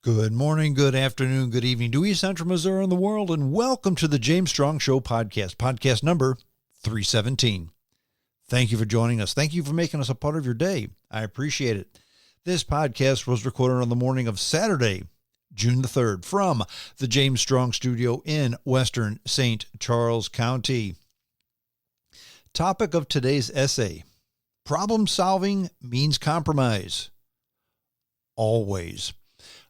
Good morning, good afternoon, good evening to East Central Missouri and the world, and welcome to the James Strong Show podcast number 317. Thank you for joining us. Thank you for making us a part of your day. I appreciate it. This podcast was recorded on the morning of Saturday, June the 3rd, from the James Strong Studio in Western St. Charles County. Topic of today's essay: problem solving means compromise. Always.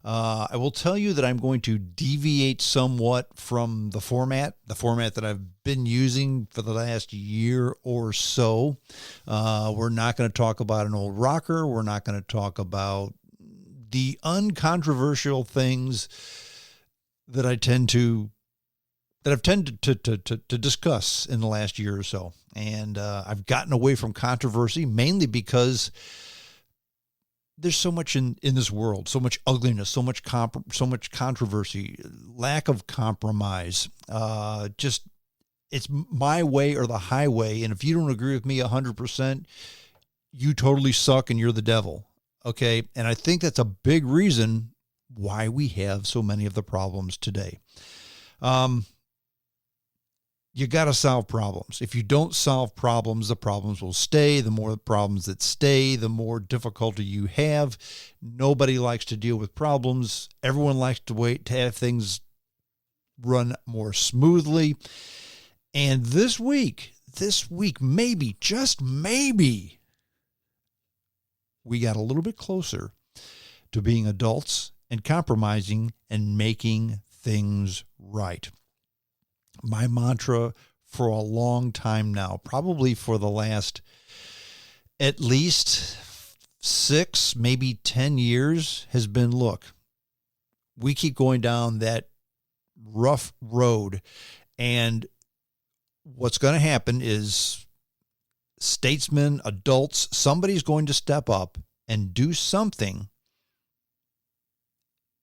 I will tell you that I'm going to deviate somewhat from the format that I've been using for the last year or so. We're not going to talk about an old rocker. We're not going to talk about the uncontroversial things that I've tended to discuss in the last year or so. And I've gotten away from controversy mainly because there's so much in this world, so much ugliness, so much controversy, lack of compromise. It's my way or the highway. And if you don't agree with me 100%, you totally suck and you're the devil. Okay. And I think that's a big reason why we have so many of the problems today. You got to solve problems. If you don't solve problems, the problems will stay. The more problems that stay, the more difficulty you have. Nobody likes to deal with problems. Everyone likes to wait to have things run more smoothly. And this week, maybe, just maybe, we got a little bit closer to being adults and compromising and making things right. My mantra for a long time now, probably for the last at least 6, maybe 10 years, has been, look, we keep going down that rough road, and what's going to happen is statesmen, adults, somebody's going to step up and do something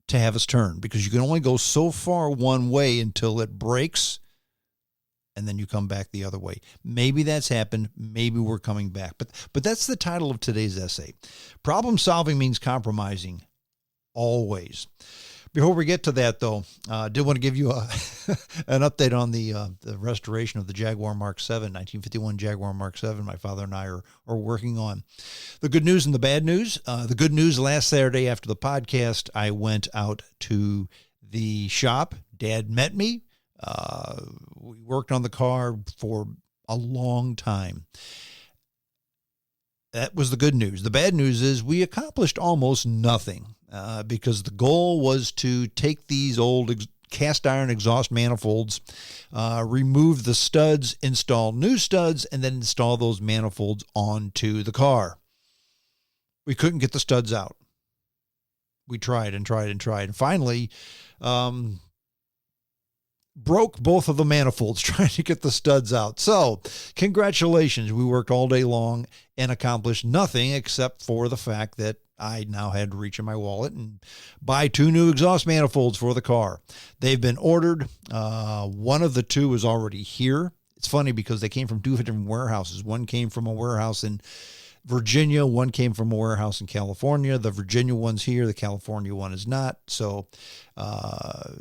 to have us turn, because you can only go so far one way until it breaks, and then you come back the other way. Maybe that's happened. Maybe we're coming back. But that's the title of today's essay. Problem solving means compromising. Always. Before we get to that, though, I did want to give you an update on the restoration of the Jaguar Mark 7, 1951 Jaguar Mark 7. My father and I are working on. The good news and the bad news. The good news, last Saturday after the podcast, I went out to the shop. Dad met me. We worked on the car for a long time. That was the good news. The bad news is we accomplished almost nothing because the goal was to take these old cast iron exhaust manifolds, remove the studs, install new studs, and then install those manifolds onto the car. We couldn't get the studs out. We tried and tried and tried. And finally, broke both of the manifolds trying to get the studs out. So congratulations. We worked all day long and accomplished nothing except for the fact that I now had to reach in my wallet and buy 2 new exhaust manifolds for the car. They've been ordered. One of the 2 is already here. It's funny because they came from 2 different warehouses. One came from a warehouse in Virginia. One came from a warehouse in California. The Virginia one's here. The California one is not. So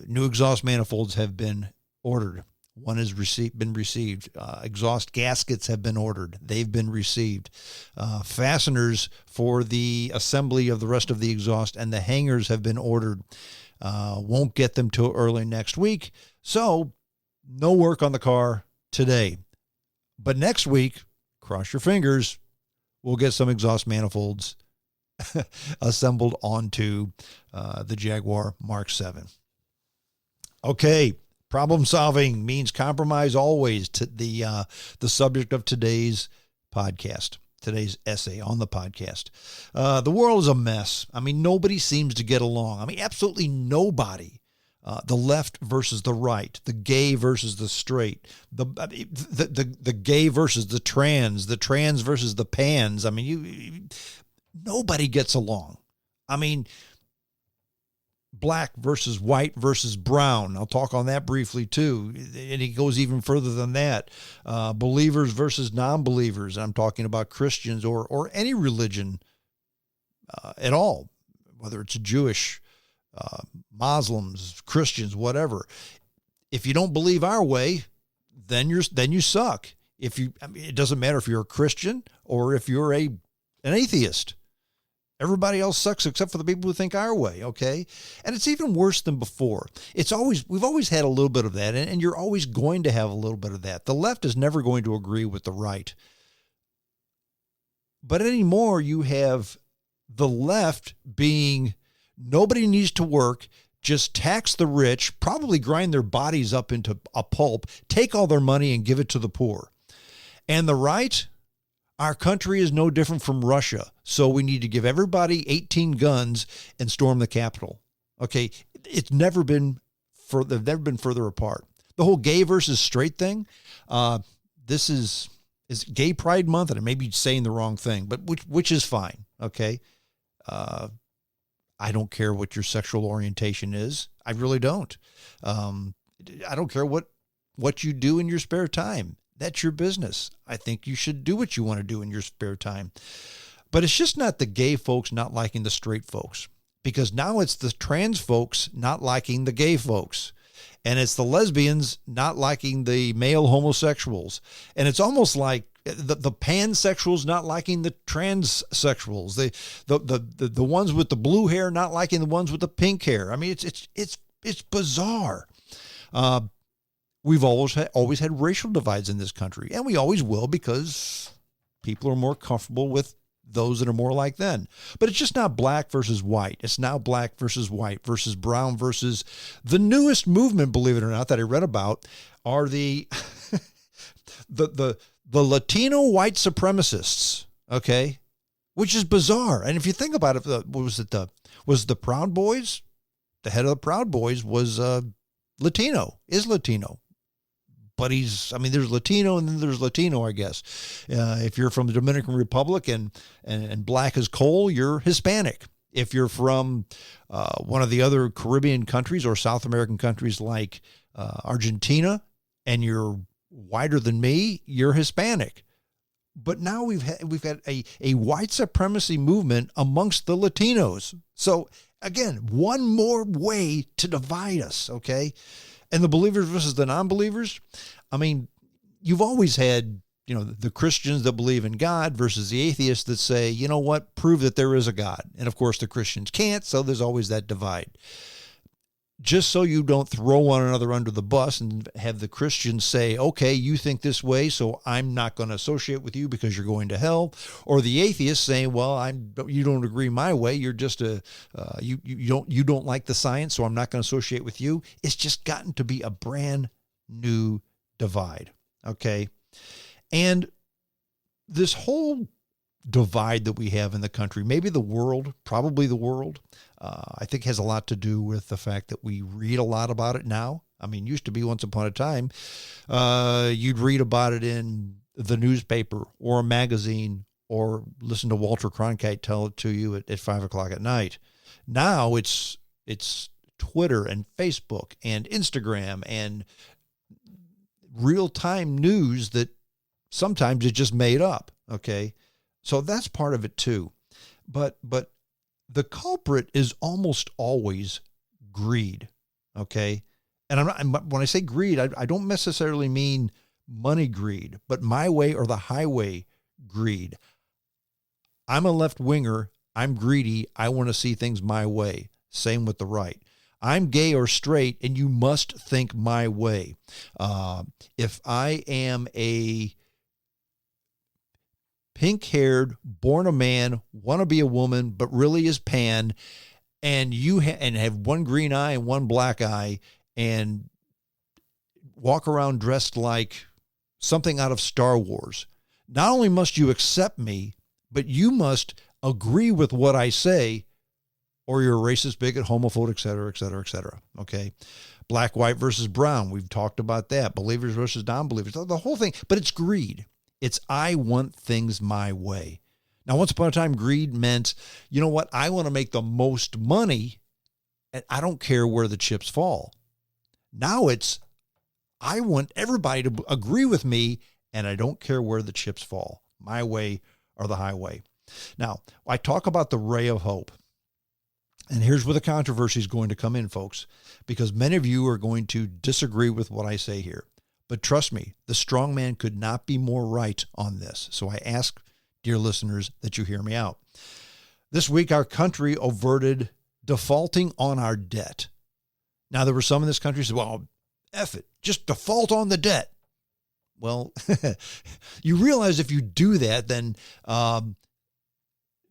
new exhaust manifolds have been ordered. One has been received. Exhaust gaskets have been ordered. They've been received. Fasteners for the assembly of the rest of the exhaust and the hangers have been ordered. Won't get them till early next week. So no work on the car today. But next week, cross your fingers, we'll get some exhaust manifolds assembled onto the Jaguar Mark 7. Okay, problem solving means compromise always. To the subject of today's podcast, today's essay on the podcast. The world is a mess. I mean, nobody seems to get along. I mean, absolutely nobody. The left versus the right, the gay versus the straight, the gay versus the trans versus the pans. I mean, nobody gets along. I mean, black versus white versus brown. I'll talk on that briefly too. And it goes even further than that. Believers versus non-believers. I'm talking about Christians or any religion at all, whether it's Jewish, Muslims, Christians, whatever. If you don't believe our way, then you suck. It doesn't matter if you're a Christian or if you're an atheist. Everybody else sucks except for the people who think our way, okay? And it's even worse than before. We've always had a little bit of that, and you're always going to have a little bit of that. The left is never going to agree with the right. But anymore, you have the left being, nobody needs to work, just tax the rich, probably grind their bodies up into a pulp, take all their money and give it to the poor. And the right, our country is no different from Russia, so we need to give everybody 18 guns and storm the Capitol. Okay, they've never been further apart. The whole gay versus straight thing, this is Gay Pride Month, and I may be saying the wrong thing, but which is fine, okay? I don't care what your sexual orientation is. I really don't. I don't care what you do in your spare time. That's your business. I think you should do what you want to do in your spare time. But it's just not the gay folks not liking the straight folks, because now it's the trans folks not liking the gay folks. And it's the lesbians not liking the male homosexuals. And it's almost like the pansexuals not liking the transsexuals. The ones with the blue hair not liking the ones with the pink hair. I mean, it's bizarre. We've always had racial divides in this country, and we always will, because people are more comfortable with those that are more like them. But it's just not black versus white. It's now black versus white versus brown versus the newest movement, believe it or not, that I read about are the the Latino white supremacists, okay? Which is bizarre. And if you think about it, was the Proud Boys? The head of the Proud Boys was Latino. But there's Latino and then there's Latino, I guess. If you're from the Dominican Republic and black as coal, you're Hispanic. If you're from one of the other Caribbean countries or South American countries like Argentina, and you're whiter than me, you're Hispanic. But now we've got a white supremacy movement amongst the Latinos. So again, one more way to divide us, okay? And the believers versus the non-believers, I mean, you've always had, the Christians that believe in God versus the atheists that say, you know what, prove that there is a God. And of course, the Christians can't, so there's always that divide. Just so you don't throw one another under the bus and have the Christians say, okay, you think this way, so I'm not going to associate with you because you're going to hell. Or the atheist saying, well, you don't agree my way. You're just you don't like the science, so I'm not going to associate with you. It's just gotten to be a brand new divide. Okay. And this whole divide that we have in the country, maybe the world, probably the world, I think has a lot to do with the fact that we read a lot about it now. I mean, used to be once upon a time, you'd read about it in the newspaper or a magazine or listen to Walter Cronkite tell it to you at 5 o'clock at night. Now it's Twitter and Facebook and Instagram and real-time news that sometimes is just made up. Okay. So that's part of it too. But the culprit is almost always greed. Okay. And when I say greed, I don't necessarily mean money greed, but my way or the highway greed. I'm a left winger. I'm greedy. I want to see things my way. Same with the right. I'm gay or straight, and you must think my way. If I am a pink-haired, born a man, want to be a woman, but really is pan, and you have one green eye and one black eye, and walk around dressed like something out of Star Wars, not only must you accept me, but you must agree with what I say, or you're a racist, bigot, homophobe, et cetera, et cetera, et cetera. Okay. Black, white versus brown. We've talked about that. Believers versus non-believers. The whole thing. But it's greed. It's I want things my way. Now, once upon a time, greed meant, you know what? I want to make the most money, and I don't care where the chips fall. Now it's I want everybody to agree with me, and I don't care where the chips fall. My way or the highway. Now, I talk about the ray of hope. And here's where the controversy is going to come in, folks, because many of you are going to disagree with what I say here. But trust me, the strong man could not be more right on this. So I ask, dear listeners, that you hear me out. This week, our country averted defaulting on our debt. Now, there were some in this country who said, well, F it, just default on the debt. Well, you realize if you do that, then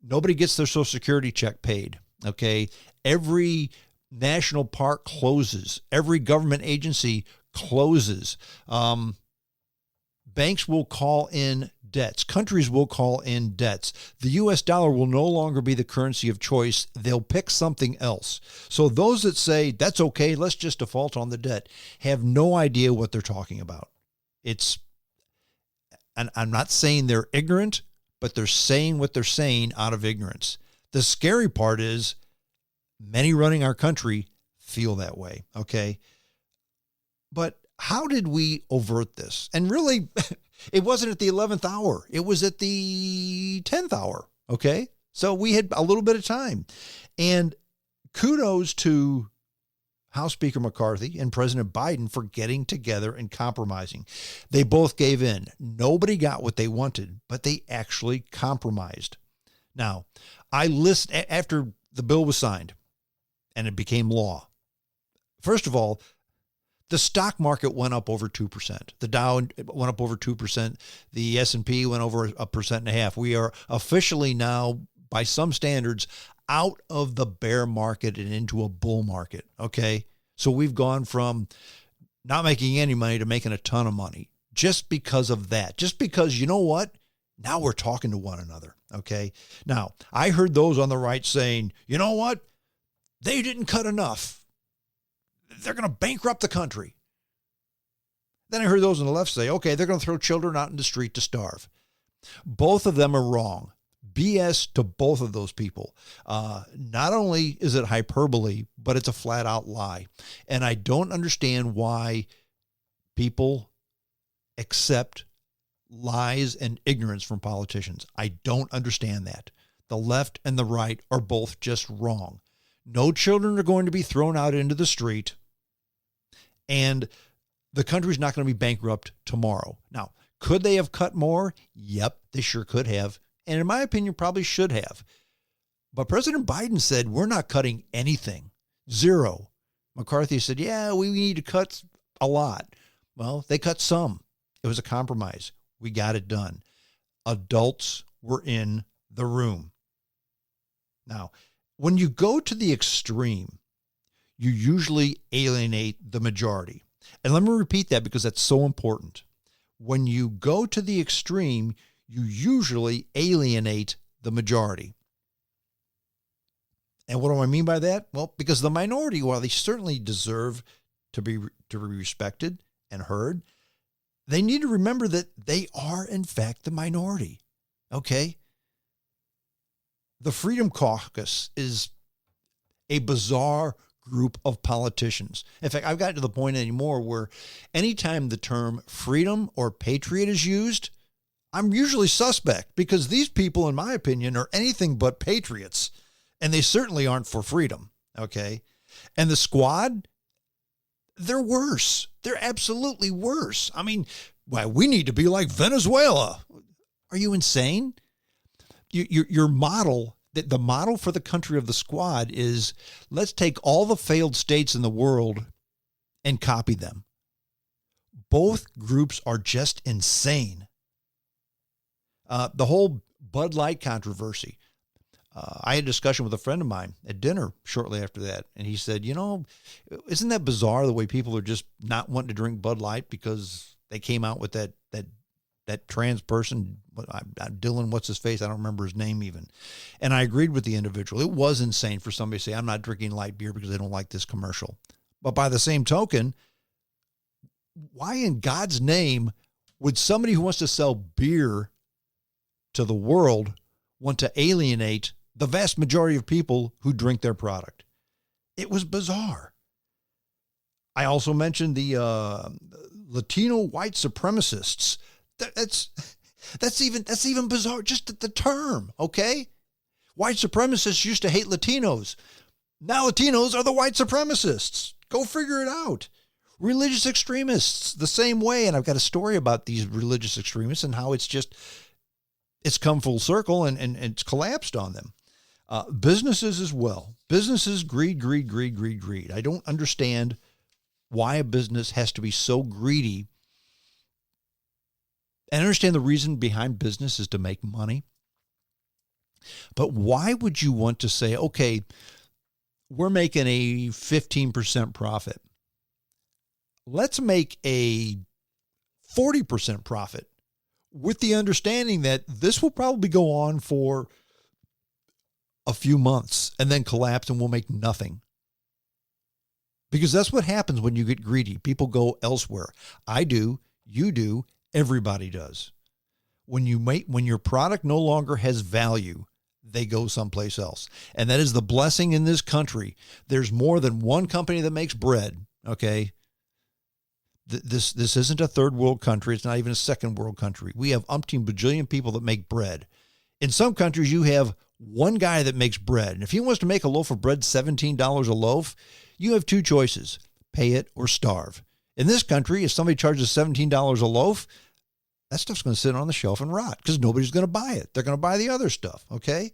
nobody gets their Social Security check paid, okay? Every national park closes. Every government agency closes. Banks will call in debts. Countries will call in debts. The U.S. dollar will no longer be the currency of choice. They'll pick something else. So those that say, that's okay, let's just default on the debt, have no idea what they're talking about. And I'm not saying they're ignorant, but they're saying what they're saying out of ignorance. The scary part is many running our country feel that way, okay? But how did we avert this? And really, it wasn't at the 11th hour. It was at the 10th hour, okay? So we had a little bit of time. And kudos to House Speaker McCarthy and President Biden for getting together and compromising. They both gave in. Nobody got what they wanted, but they actually compromised. Now, I listened after the bill was signed and it became law. First of all, the stock market went up over 2%. The Dow went up over 2%. The S&P went over 1.5%. We are officially now, by some standards, out of the bear market and into a bull market, okay? So we've gone from not making any money to making a ton of money just because of that. Just because, you know what? Now we're talking to one another, okay? Now, I heard those on the right saying, you know what? They didn't cut enough. They're going to bankrupt the country. Then I heard those on the left say, okay, they're going to throw children out in the street to starve. Both of them are wrong. BS to both of those people. Not only is it hyperbole, but it's a flat out lie. And I don't understand why people accept lies and ignorance from politicians. I don't understand that. The left and the right are both just wrong. No children are going to be thrown out into the street, and the country's not going to be bankrupt tomorrow. Now, could they have cut more? Yep, they sure could have. And in my opinion, probably should have. But President Biden said, we're not cutting anything. Zero. McCarthy said, yeah, we need to cut a lot. Well, they cut some. It was a compromise. We got it done. Adults were in the room. Now, when you go to the extreme, you usually alienate the majority. And let me repeat that because that's so important. When you go to the extreme, you usually alienate the majority. And what do I mean by that? Well, because the minority, while they certainly deserve to be respected and heard, they need to remember that they are, in fact, the minority. Okay? The Freedom Caucus is a bizarre group of politicians. In fact, I've gotten to the point anymore where anytime the term freedom or patriot is used, I'm usually suspect because these people, in my opinion, are anything but patriots, and they certainly aren't for freedom, okay? And the squad, they're worse. They're absolutely worse. I mean, well, we need to be like Venezuela. Are you insane? Your model, the model for the country of the squad is let's take all the failed states in the world and copy them. Both groups are just insane. The whole Bud Light controversy. I had a discussion with a friend of mine at dinner shortly after that. And he said, you know, isn't that bizarre the way people are just not wanting to drink Bud Light because they came out with that trans person, Dylan, what's his face? I don't remember his name even. And I agreed with the individual. It was insane for somebody to say, I'm not drinking light beer because they don't like this commercial. But by the same token, why in God's name would somebody who wants to sell beer to the world want to alienate the vast majority of people who drink their product? It was bizarre. I also mentioned the Latino white supremacists. That's even bizarre. Just the term, okay? White supremacists used to hate Latinos. Now Latinos are the white supremacists. Go figure it out. Religious extremists, the same way. And I've got a story about these religious extremists and how it's come full circle and it's collapsed on them. Businesses as well. Businesses, greed. I don't understand why a business has to be so greedy. And I understand the reason behind business is to make money. But why would you want to say, okay, we're making a 15% profit. Let's make a 40% profit with the understanding that this will probably go on for a few months and then collapse and we'll make nothing. Because that's what happens when you get greedy. People go elsewhere. I do, you do, everybody does. When your product no longer has value, they go someplace else. And that is the blessing in this country. There's more than one company that makes bread, okay? This isn't a third world country. It's not even a second world country. We have umpteen bajillion people that make bread. In some countries, you have one guy that makes bread. And if he wants to make a loaf of bread $17 a loaf, you have two choices, pay it or starve. In this country, if somebody charges $17 a loaf, that stuff's going to sit on the shelf and rot because nobody's going to buy it. They're going to buy the other stuff, okay?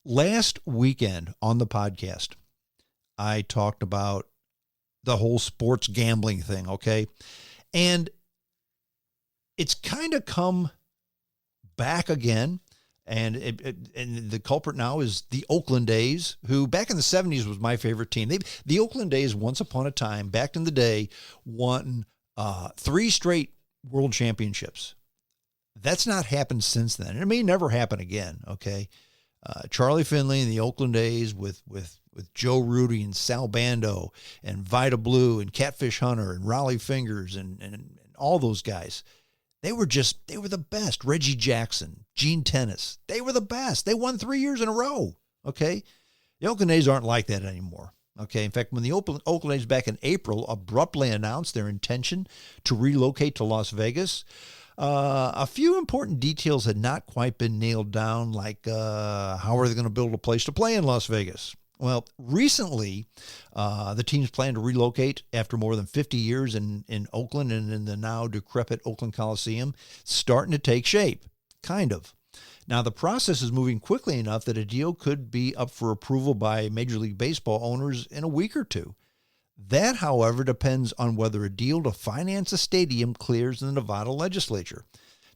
Last weekend on the podcast, I talked about the whole sports gambling thing, okay? And it's kind of come back again. And and the culprit now is the Oakland A's, who back in the 70s was my favorite team. The Oakland A's, once upon a time, back in the day, won 3 straight world championships. That's not happened since then. It may never happen again, okay? Charlie Finley and the Oakland A's with Joe Rudy and Sal Bando and Vida Blue and Catfish Hunter and Raleigh Fingers and all those guys. They were the best. Reggie Jackson, Gene Tennis. They were the best. They won 3 years in a row, okay? The Oakland A's aren't like that anymore, okay? In fact, when the Oakland A's back in April abruptly announced their intention to relocate to Las Vegas, a few important details had not quite been nailed down, like how are they going to build a place to play in Las Vegas? Well, recently, the team's plan to relocate after more than 50 years in Oakland and in the now decrepit Oakland Coliseum, starting to take shape, kind of. Now, the process is moving quickly enough that a deal could be up for approval by Major League Baseball owners in a week or two. That, however, depends on whether a deal to finance a stadium clears in the Nevada legislature.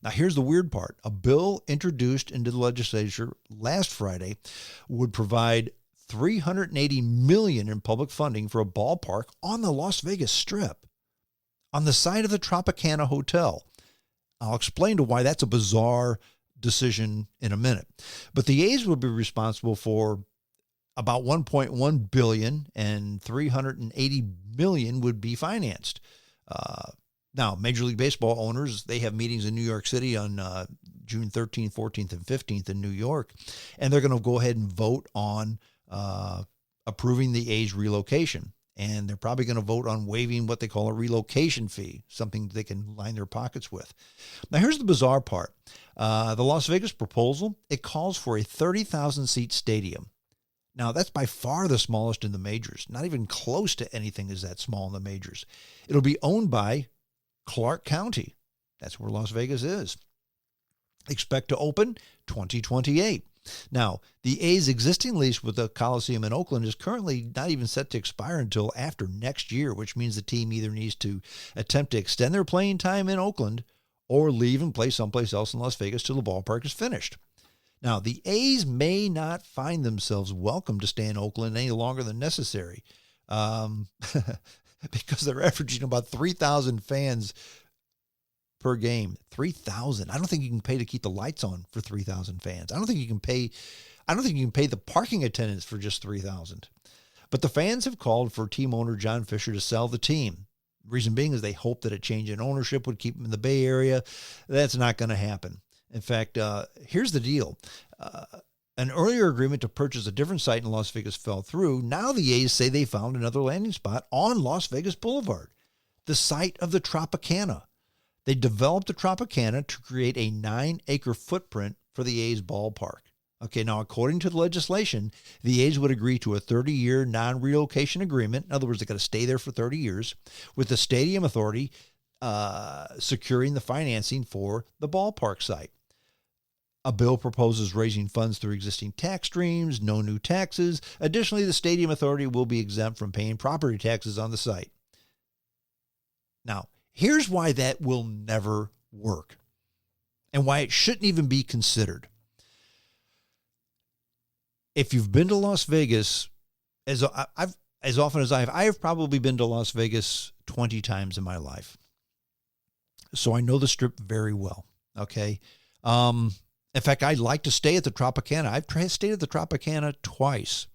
Now, here's the weird part. A bill introduced into the legislature last Friday would provide $380 million in public funding for a ballpark on the Las Vegas Strip, on the site of the Tropicana Hotel. I'll explain to why that's a bizarre decision in a minute. But the A's would be responsible for about $1.1 billion, and $380 million would be financed. Now, Major League Baseball owners, they have meetings in New York City on June 13th, 14th, and 15th in New York, and they're going to go ahead and vote on approving the A's relocation. And they're probably going to vote on waiving what they call a relocation fee, something they can line their pockets with. Now, here's the bizarre part. The Las Vegas proposal, it calls for a 30,000-seat stadium. Now, that's by far the smallest in the majors. Not even close to anything is that small in the majors. It'll be owned by Clark County. That's where Las Vegas is. Expect to open 2028. Now, the A's existing lease with the Coliseum in Oakland is currently not even set to expire until after next year, which means the team either needs to attempt to extend their playing time in Oakland or leave and play someplace else in Las Vegas till the ballpark is finished. Now, the A's may not find themselves welcome to stay in Oakland any longer than necessary because they're averaging about 3,000 fans per game. 3,000. I don't think you can pay to keep the lights on for 3,000 fans. I don't think you can pay the parking attendants for just 3,000. But the fans have called for team owner John Fisher to sell the team. The reason being is they hope that a change in ownership would keep them in the Bay Area. That's not going to happen. In fact, here's the deal. An earlier agreement to purchase a different site in Las Vegas fell through. Now the A's say they found another landing spot on Las Vegas Boulevard, the site of the Tropicana. They developed the Tropicana to create a 9-acre footprint for the A's ballpark. Okay, now according to the legislation, the A's would agree to a 30-year non-relocation agreement. In other words, they got to stay there for 30 years with the stadium authority securing the financing for the ballpark site. A bill proposes raising funds through existing tax streams, no new taxes. Additionally, the stadium authority will be exempt from paying property taxes on the site. Now, here's why that will never work and why it shouldn't even be considered. If you've been to Las Vegas, as often as I have probably been to Las Vegas 20 times in my life. So I know the Strip very well, okay? In fact, I like to stay at the Tropicana. I've stayed at the Tropicana twice.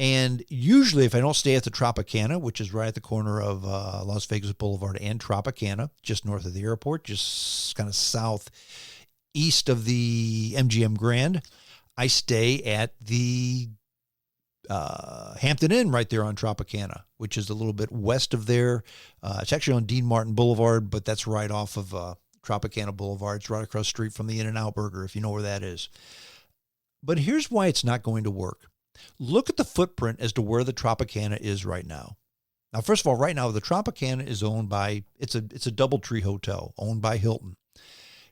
And usually if I don't stay at the Tropicana, which is right at the corner of Las Vegas Boulevard and Tropicana, just north of the airport, just kind of southeast of the MGM Grand, I stay at the Hampton Inn right there on Tropicana, which is a little bit west of there. It's actually on Dean Martin Boulevard, but that's right off of Tropicana Boulevard. It's right across the street from the In-N-Out Burger, if you know where that is. But here's why it's not going to work. Look at the footprint as to where the Tropicana is right now. Now, first of all, right now, the Tropicana is owned by, it's a DoubleTree hotel owned by Hilton.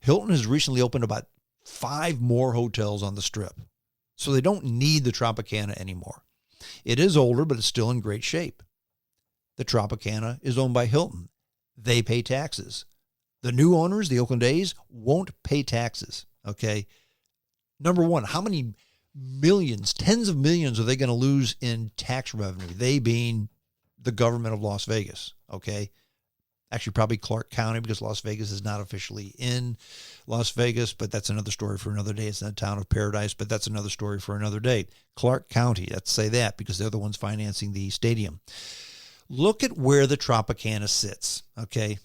Hilton has recently opened about 5 more hotels on the Strip. So they don't need the Tropicana anymore. It is older, but it's still in great shape. The Tropicana is owned by Hilton. They pay taxes. The new owners, the Oakland A's, won't pay taxes, okay? Number one, how many millions, tens of millions are they going to lose in tax revenue? They being the government of Las Vegas, okay? Actually, probably Clark County, because Las Vegas is not officially in Las Vegas, but that's another story for another day. It's in the town of paradise, but that's another story for another day. Clark County, let's say that, because they're the ones financing the stadium. Look at where the Tropicana sits, okay?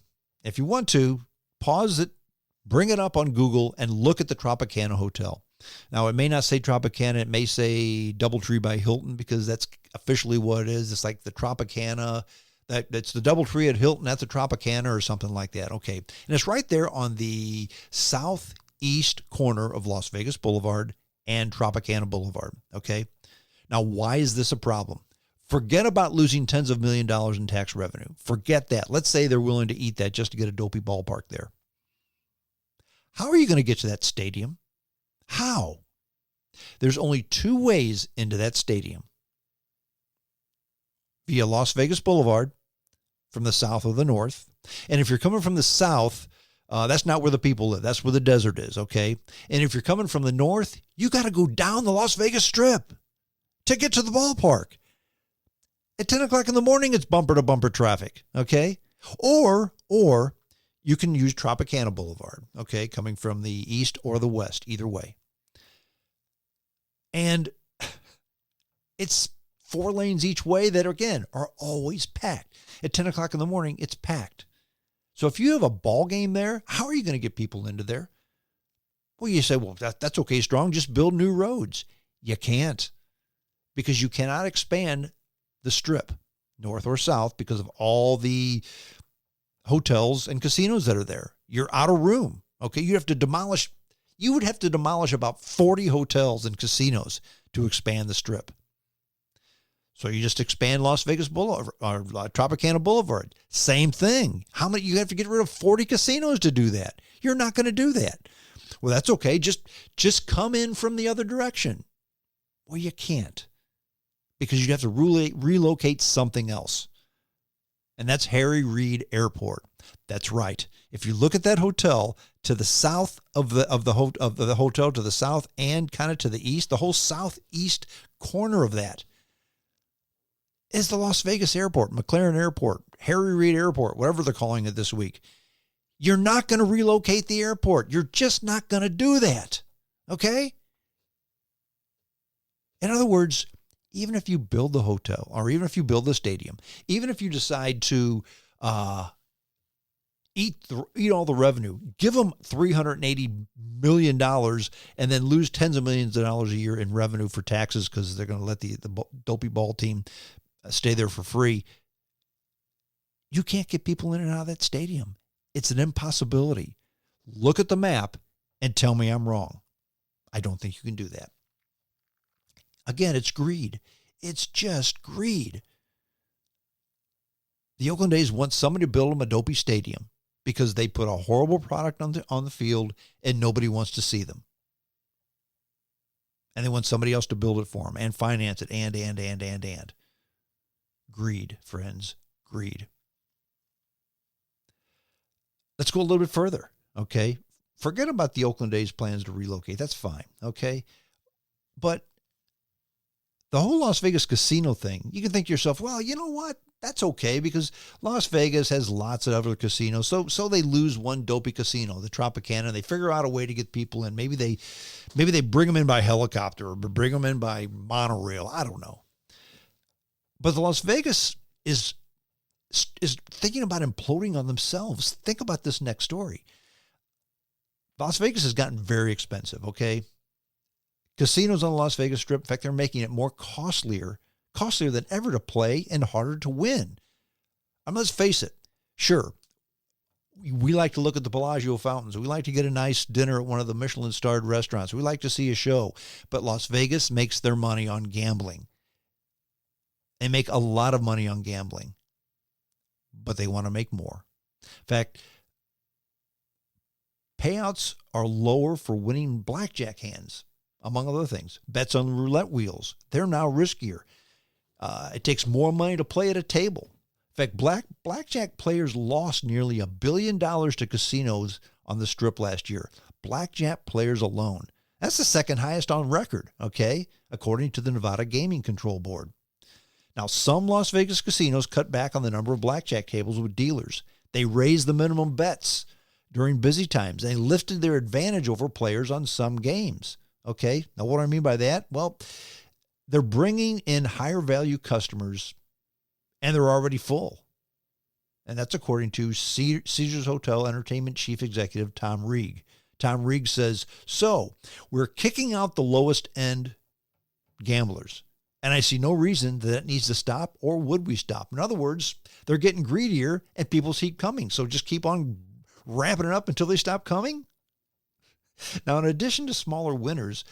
If you want to, pause it, bring it up on Google, and look at the Tropicana Hotel. Now, it may not say Tropicana. It may say DoubleTree by Hilton, because that's officially what it is. It's like the Tropicana. That's the DoubleTree at Hilton. That's the Tropicana or something like that. Okay. And it's right there on the southeast corner of Las Vegas Boulevard and Tropicana Boulevard. Okay. Now, why is this a problem? Forget about losing tens of $millions in tax revenue. Forget that. Let's say they're willing to eat that just to get a dopey ballpark there. How are you going to get to that stadium? How? There's only 2 ways into that stadium. Via Las Vegas Boulevard from the south or the north. And if you're coming from the south, that's not where the people live. That's where the desert is, okay? And if you're coming from the north, you got to go down the Las Vegas Strip to get to the ballpark. At 10 o'clock in the morning, it's bumper-to-bumper traffic, okay? Or you can use Tropicana Boulevard, okay, coming from the east or the west, either way. And it's 4 lanes each way that, again, are always packed. At 10 o'clock in the morning, it's packed. So if you have a ball game there, how are you going to get people into there? Well, you say, well, that's okay, Strong, just build new roads. You can't, because you cannot expand the Strip, north or south, because of all the hotels and casinos that are there. You're out of room, okay? You would have to demolish about 40 hotels and casinos to expand the Strip. So you just expand Las Vegas Boulevard or Tropicana Boulevard. Same thing. How many? You have to get rid of 40 casinos to do that. You're not going to do that. Well, that's okay. Just come in from the other direction. Well, you can't, because you'd have to relocate something else. And that's Harry Reid Airport. That's right. If you look at that hotel to the south of the hotel to the south and kind of to the east, the whole southeast corner of that is the Las Vegas Airport, McLaren Airport, Harry Reid Airport, whatever they're calling it this week. You're not going to relocate the airport. You're just not going to do that. Okay? In other words, even if you build the hotel, or even if you build the stadium, even if you decide to eat all the revenue, give them $380 million and then lose tens of millions of dollars a year in revenue for taxes because they're going to let the dopey ball team stay there for free, you can't get people in and out of that stadium. It's an impossibility. Look at the map and tell me I'm wrong. I don't think you can do that. Again, it's greed. It's just greed. The Oakland A's want somebody to build them a dopey stadium because they put a horrible product on the field and nobody wants to see them. And they want somebody else to build it for them and finance it and. Greed, friends, greed. Let's go a little bit further, okay? Forget about the Oakland A's plans to relocate. That's fine, okay? But the whole Las Vegas casino thing, you can think to yourself, well, you know what? That's okay because Las Vegas has lots of other casinos. So they lose one dopey casino, the Tropicana, and they figure out a way to get people in. Maybe they bring them in by helicopter or bring them in by monorail. I don't know. But the Las Vegas is thinking about imploding on themselves. Think about this next story. Las Vegas has gotten very expensive, okay? Casinos on the Las Vegas Strip, in fact, they're making it more costlier than ever to play and harder to win. I mean, let's face it. Sure, we like to look at the Bellagio fountains. We like to get a nice dinner at one of the Michelin-starred restaurants. We like to see a show. But Las Vegas makes their money on gambling. They make a lot of money on gambling, but they want to make more. In fact, payouts are lower for winning blackjack hands, among other things. Bets on roulette wheels, they're now riskier. It takes more money to play at a table. In fact, blackjack players lost nearly $1 billion to casinos on the Strip last year. Blackjack players alone. That's the second highest on record, okay, according to the Nevada Gaming Control Board. Now, some Las Vegas casinos cut back on the number of blackjack tables with dealers. They raised the minimum bets during busy times. They lifted their advantage over players on some games. Okay, now what do I mean by that? Well, they're bringing in higher value customers and they're already full. And that's according to Caesars Hotel Entertainment Chief Executive Tom Reeg. Tom Reeg says, so we're kicking out the lowest end gamblers. And I see no reason that needs to stop, or would we stop? In other words, they're getting greedier and people keep coming. So just keep on ramping it up until they stop coming. Now, in addition to smaller winners,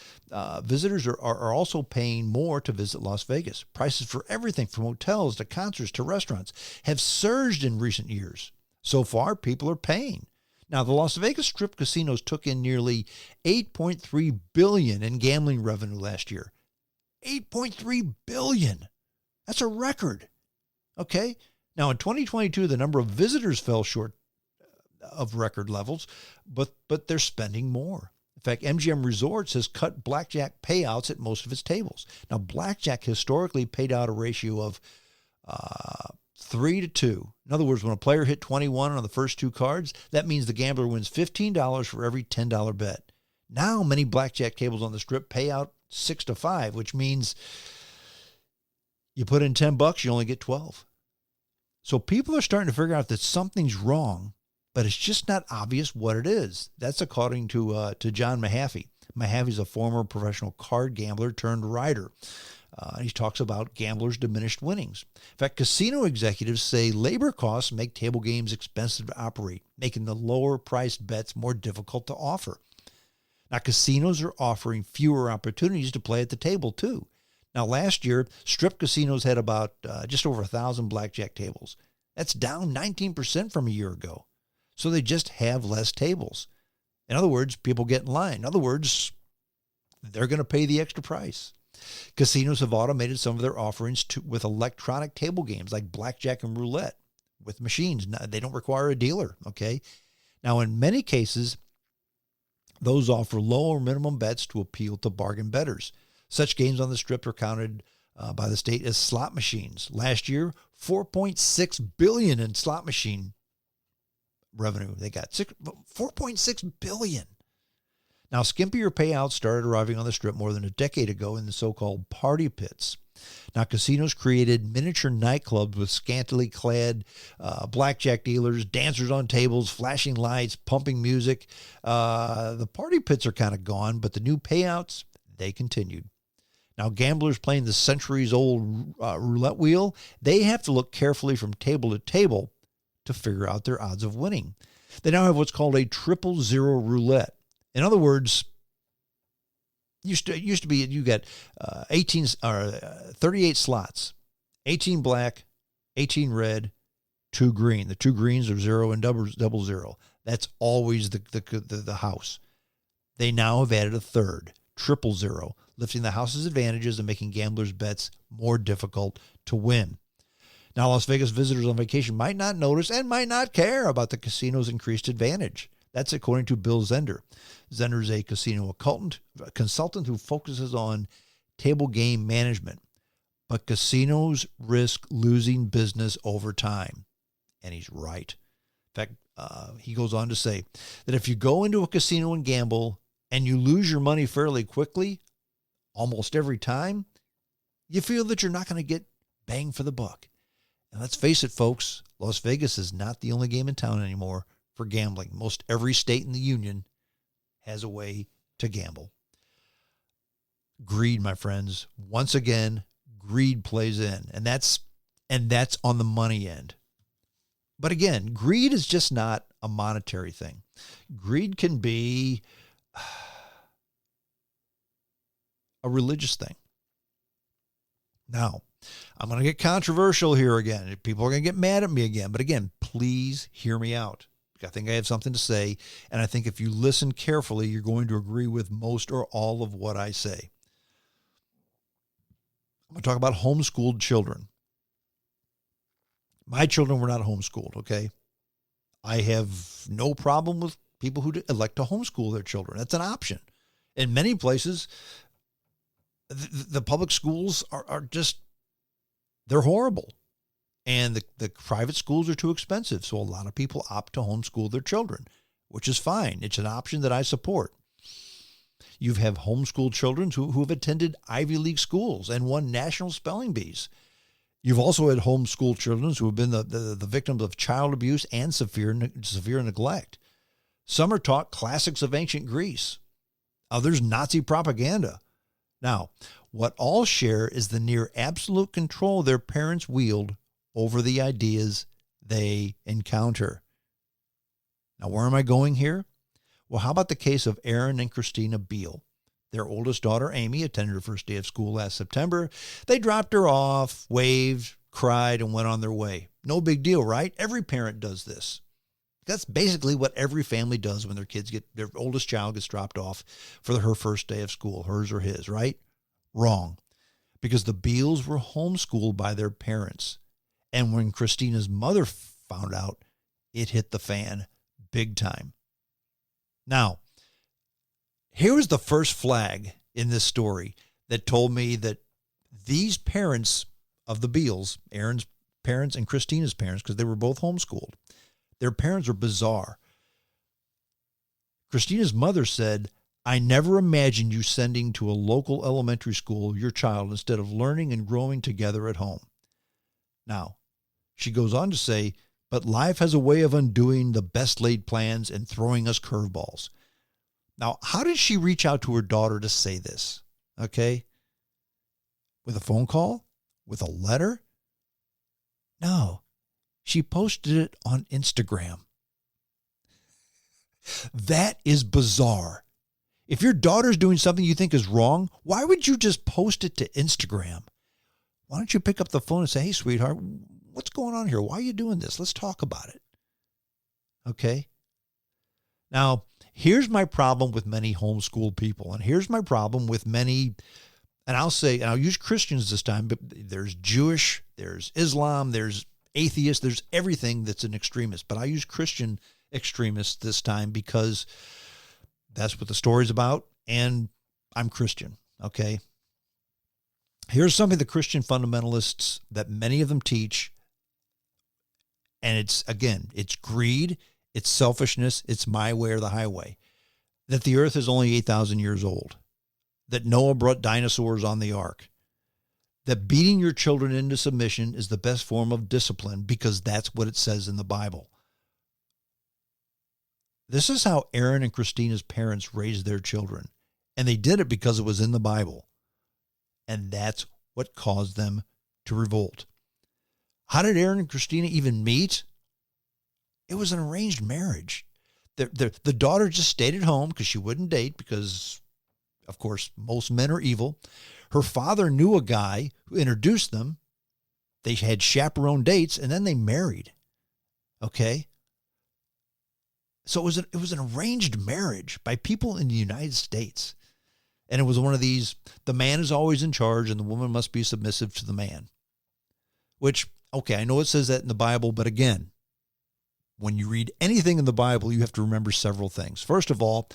visitors are also paying more to visit Las Vegas. Prices for everything from hotels to concerts to restaurants have surged in recent years. So far, people are paying. Now, the Las Vegas Strip casinos took in nearly $8.3 billion in gambling revenue last year. $8.3 billion. That's a record. Okay? Now, in 2022, the number of visitors fell short of record levels, but they're spending more. In fact, MGM Resorts has cut blackjack payouts at most of its tables. Now, blackjack historically paid out a ratio of 3 to 2. In other words, when a player hit 21 on the first two cards, that means the gambler wins $15 for every $10 bet. Now, many blackjack tables on the Strip pay out 6 to 5, which means you put in $10, you only get 12. So people are starting to figure out that something's wrong, but it's just not obvious what it is. That's according to John Mahaffey. Mahaffey's a former professional card gambler turned writer. He talks about gamblers' diminished winnings. In fact, casino executives say labor costs make table games expensive to operate, making the lower-priced bets more difficult to offer. Now, casinos are offering fewer opportunities to play at the table, too. Now, last year, Strip casinos had about just over 1,000 blackjack tables. That's down 19% from a year ago. So they just have less tables. In other words, people get in line. In other words, they're going to pay the extra price. Casinos have automated some of their offerings with electronic table games like blackjack and roulette with machines. They don't require a dealer, okay? Now, in many cases, those offer lower minimum bets to appeal to bargain bettors. Such games on the Strip are counted by the state as slot machines. Last year, $4.6 billion in slot machine revenue. They got $4.6 billion. Now, skimpier payouts started arriving on the Strip more than a decade ago in the so-called party pits. Now, casinos created miniature nightclubs with scantily clad blackjack dealers, dancers on tables, flashing lights, pumping music. The party pits are kind of gone, but the new payouts, they continued. Now, gamblers playing the centuries-old roulette wheel, they have to look carefully from table to table to figure out their odds of winning. They now have what's called a 000 roulette. In other words, Used to be you got 18 or 38 slots, 18 black, 18 red, 2 green. The 2 greens are 0 and double 0. That's always the house. They now have added a third, 000, lifting the house's advantages and making gamblers' bets more difficult to win. Now, Las Vegas visitors on vacation might not notice and might not care about the casino's increased advantage. That's according to Bill Zender. Zender is a casino consultant who focuses on table game management. But casinos risk losing business over time. And he's right. In fact, he goes on to say that if you go into a casino and gamble and you lose your money fairly quickly, almost every time, you feel that you're not going to get bang for the buck. And let's face it, folks, Las Vegas is not the only game in town anymore for gambling. Most every state in the union has a way to gamble. Greed, my friends. Once again, greed plays in, and that's on the money end. But again, greed is just not a monetary thing. Greed can be a religious thing. Now, I'm going to get controversial here again. People are going to get mad at me again. But again, please hear me out. I think I have something to say. And I think if you listen carefully, you're going to agree with most or all of what I say. I'm going to talk about homeschooled children. My children were not homeschooled, okay? I have no problem with people who elect to homeschool their children. That's an option. In many places, the public schools are just, they're horrible. And the private schools are too expensive. So a lot of people opt to homeschool their children, which is fine. It's an option that I support. You have homeschooled children who have attended Ivy League schools and won national spelling bees. You've also had homeschooled children who have been the victims of child abuse and severe neglect. Some are taught classics of ancient Greece. Others, Nazi propaganda. Now, what all share is the near absolute control their parents wield over the ideas they encounter. Now, where am I going here? Well, how about the case of Aaron and Christina Beal? Their oldest daughter, Amy, attended her first day of school last September. They dropped her off, waved, cried, and went on their way. No big deal, right? Every parent does this. That's basically what every family does when their oldest child gets dropped off for her first day of school, hers or his, right? Wrong. Because the Beals were homeschooled by their parents. And when Christina's mother found out, it hit the fan big time. Now, here was the first flag in this story that told me that these parents of the Beals, Aaron's parents and Christina's parents, because they were both homeschooled, their parents are bizarre. Christina's mother said, "I never imagined you sending to a local elementary school your child instead of learning and growing together at home." Now, she goes on to say, "But life has a way of undoing the best laid plans and throwing us curveballs." Now, how did she reach out to her daughter to say this? Okay. With a phone call? With a letter? No. She posted it on Instagram. That is bizarre. If your daughter's doing something you think is wrong, why would you just post it to Instagram? Why don't you pick up the phone and say, "Hey, sweetheart, what's going on here? Why are you doing this? Let's talk about it." Okay. Now, here's my problem with many homeschooled people. And here's my problem with many, and I'll use Christians this time, but there's Jewish, there's Islam, there's atheists, there's everything that's an extremist. But I use Christian extremists this time because that's what the story's about. And I'm Christian. Okay. Here's something the Christian fundamentalists that many of them teach. And it's greed. It's selfishness. It's my way or the highway. That the earth is only 8,000 years old. That Noah brought dinosaurs on the ark. That beating your children into submission is the best form of discipline because that's what it says in the Bible. This is how Aaron and Christina's parents raised their children. And they did it because it was in the Bible. And that's what caused them to revolt. How did Aaron and Christina even meet? It was an arranged marriage. The daughter just stayed at home because she wouldn't date because Of course, most men are evil. Her father knew a guy who introduced them. They had chaperone dates, and then they married. Okay? So it was an arranged marriage by people in the United States. And it was one of these, the man is always in charge and the woman must be submissive to the man. Which, okay, I know it says that in the Bible, but again, when you read anything in the Bible, you have to remember several things. First of all,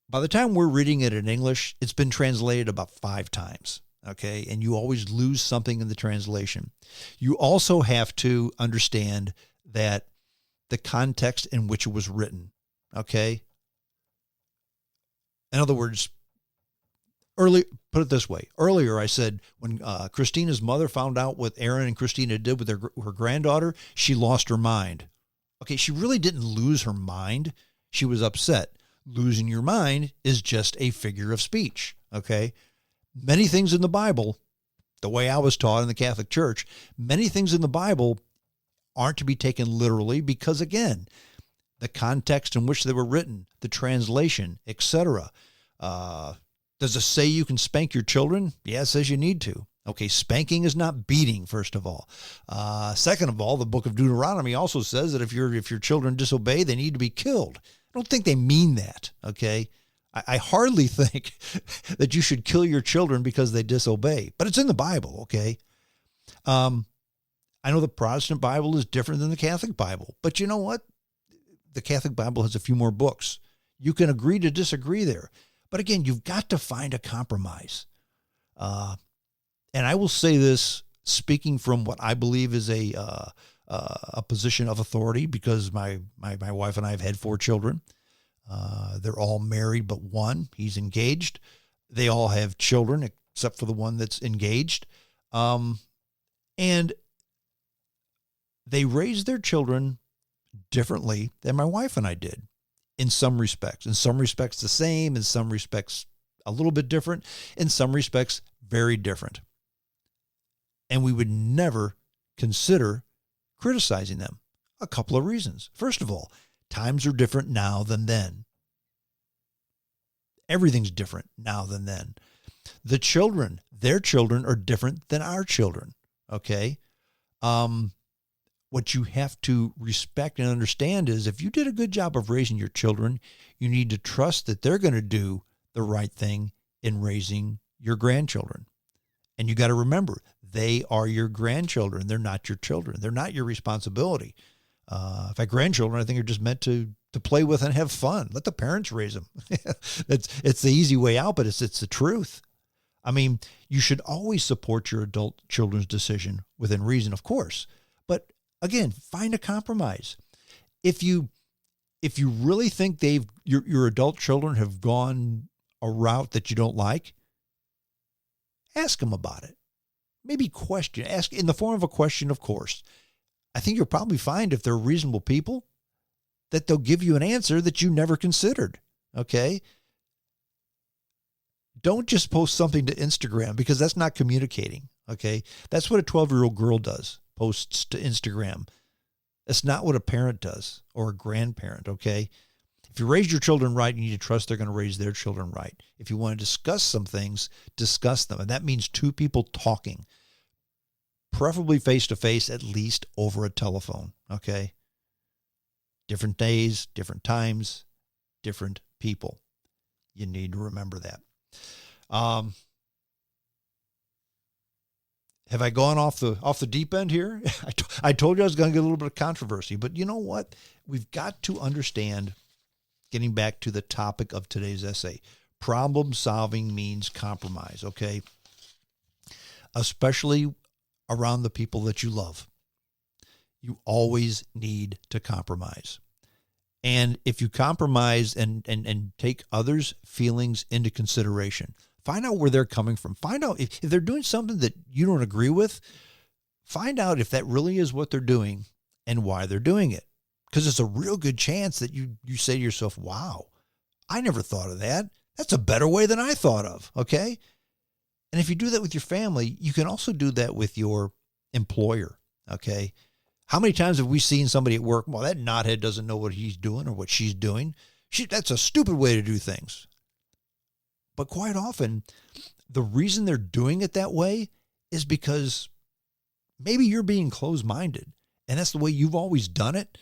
by the time we're reading it in English, it's been translated about 5 times, okay? And you always lose something in the translation. You also have to understand that the context in which it was written, okay? In other words, put it this way. Earlier, I said when Christina's mother found out what Aaron and Christina did with her granddaughter, she lost her mind. Okay, she really didn't lose her mind. She was upset. Losing your mind is just a figure of speech, okay? Many things in the Bible, the way I was taught in the Catholic Church, many things in the Bible aren't to be taken literally because, again, the context in which they were written, the translation, etc. Does it say you can spank your children? Yeah, it says you need to. Okay, spanking is not beating, first of all. Second of all, the book of Deuteronomy also says that if your children disobey, they need to be killed. I don't think they mean that, okay? I hardly think that you should kill your children because they disobey, but it's in the Bible, okay? I know the Protestant Bible is different than the Catholic Bible, but you know what? The Catholic Bible has a few more books. You can agree to disagree there. But again, you've got to find a compromise. And I will say this, speaking from what I believe is a position of authority, because my wife and I have had 4 children. They're all married but one. He's engaged. They all have children except for the one that's engaged. And they raised their children differently than my wife and I did in some respects. In some respects the same, in some respects a little bit different, in some respects very different. And we would never consider criticizing them. A couple of reasons. First of all, times are different now than then. Everything's different now than then. The children, their children are different than our children, okay? What you have to respect and understand is if you did a good job of raising your children, you need to trust that they're going to do the right thing in raising your grandchildren. And you got to remember, they are your grandchildren. They're not your children. They're not your responsibility. In fact, grandchildren, I think, are just meant to play with and have fun. Let the parents raise them. It's the easy way out, but it's the truth. I mean, you should always support your adult children's decision within reason, of course. But again, find a compromise. If you really think your adult children have gone a route that you don't like, ask them about it. Maybe ask in the form of a question, of course. I think you'll probably find if they're reasonable people that they'll give you an answer that you never considered, okay? Don't just post something to Instagram because that's not communicating, okay? That's what a 12-year-old girl does, posts to Instagram. That's not what a parent does or a grandparent, okay? If you raise your children right, you need to trust they're going to raise their children right. If you want to discuss some things, discuss them. And that means 2 people talking, preferably face-to-face, at least over a telephone, okay? Different days, different times, different people. You need to remember that. Have I gone off the deep end here? I told you I was going to get a little bit of controversy, but you know what? We've got to understand, getting back to the topic of today's essay, problem solving means compromise, okay? Especially around the people that you love. You always need to compromise. And if you compromise and take others' feelings into consideration, find out where they're coming from. Find out if they're doing something that you don't agree with, find out if that really is what they're doing and why they're doing it. Because it's a real good chance that you say to yourself, wow, I never thought of that. That's a better way than I thought of, okay? And if you do that with your family, you can also do that with your employer, okay? How many times have we seen somebody at work, well, that knothead doesn't know what he's doing or what she's doing. That's a stupid way to do things. But quite often, the reason they're doing it that way is because maybe you're being closed-minded, and that's the way you've always done it.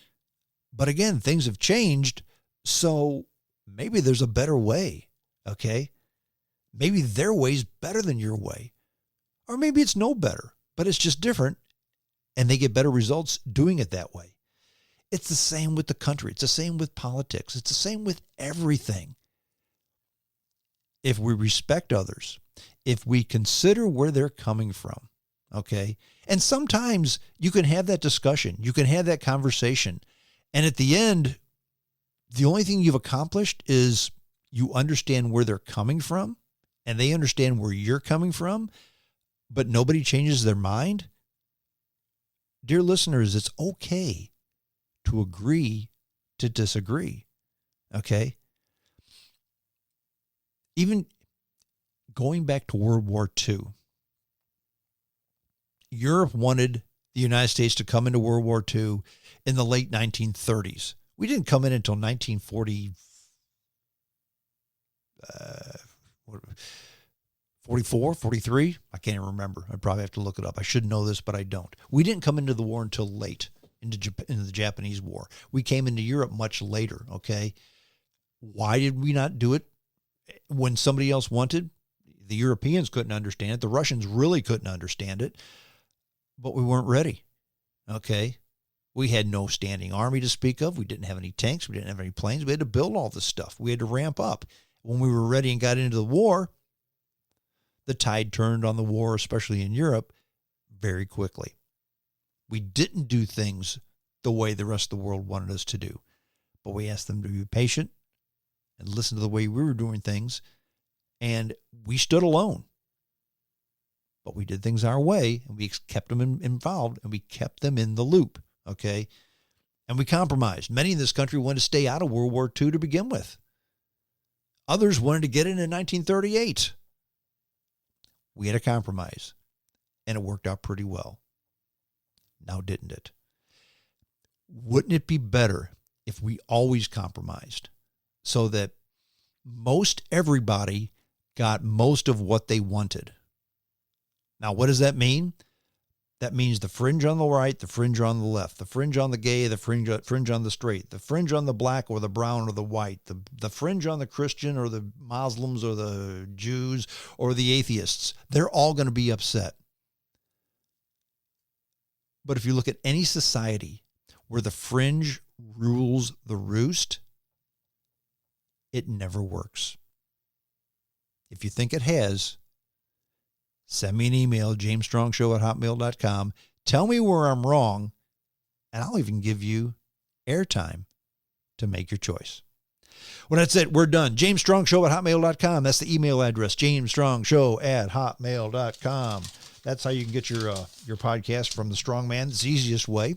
But again, things have changed, so maybe there's a better way, okay? Maybe their way's better than your way. Or maybe it's no better, but it's just different, and they get better results doing it that way. It's the same with the country. It's the same with politics. It's the same with everything. If we respect others, if we consider where they're coming from, okay? And sometimes you can have that discussion. You can have that conversation. And at the end, the only thing you've accomplished is you understand where they're coming from, and they understand where you're coming from, but nobody changes their mind. Dear listeners, it's okay to agree to disagree, okay? Even going back to World War II, Europe wanted the United States to come into World War II in the late 1930s. We didn't come in until 1940, 44, 43. I can't even remember. I'd probably have to look it up. I should know this, but I don't. We didn't come into the war until late, into the Japanese War. We came into Europe much later, okay? Why did we not do it when somebody else wanted? The Europeans couldn't understand it. The Russians really couldn't understand it, but we weren't ready, okay? We had no standing army to speak of. We didn't have any tanks. We didn't have any planes. We had to build all this stuff. We had to ramp up. When we were ready and got into the war, the tide turned on the war, especially in Europe, very quickly. We didn't do things the way the rest of the world wanted us to do, but we asked them to be patient and listen to the way we were doing things, and we stood alone. But we did things our way, and we kept them involved, and we kept them in the loop, okay? And we compromised. Many in this country wanted to stay out of World War II to begin with. Others wanted to get in 1938. We had a compromise, and it worked out pretty well. Now, didn't it? Wouldn't it be better if we always compromised so that most everybody got most of what they wanted? Now, what does that mean? That means the fringe on the right, the fringe on the left, the fringe on the gay, the fringe on the straight, the fringe on the black or the brown or the white, the fringe on the Christian or the Muslims or the Jews or the atheists. They're all going to be upset. But if you look at any society where the fringe rules the roost, it never works. If you think it has, send me an email, jamesstrongshow@hotmail.com. Tell me where I'm wrong, and I'll even give you airtime to make your choice. Well, that's it. We're done. jamesstrongshow@hotmail.com. That's the email address, jamesstrongshow@hotmail.com. That's how you can get your podcast from The Strong Man. It's the easiest way. You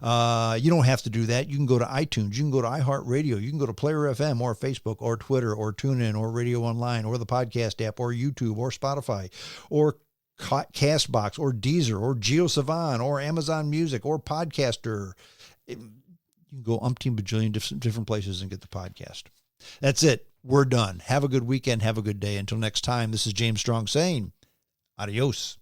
don't have to do that. You can go to iTunes. You can go to iHeartRadio. You can go to Player FM or Facebook or Twitter or TuneIn or Radio Online or the podcast app or YouTube or Spotify or Castbox or Deezer or GeoSavan or Amazon Music or Podcaster. You can go umpteen bajillion different places and get the podcast. That's it. We're done. Have a good weekend. Have a good day. Until next time, this is James Strong saying adios.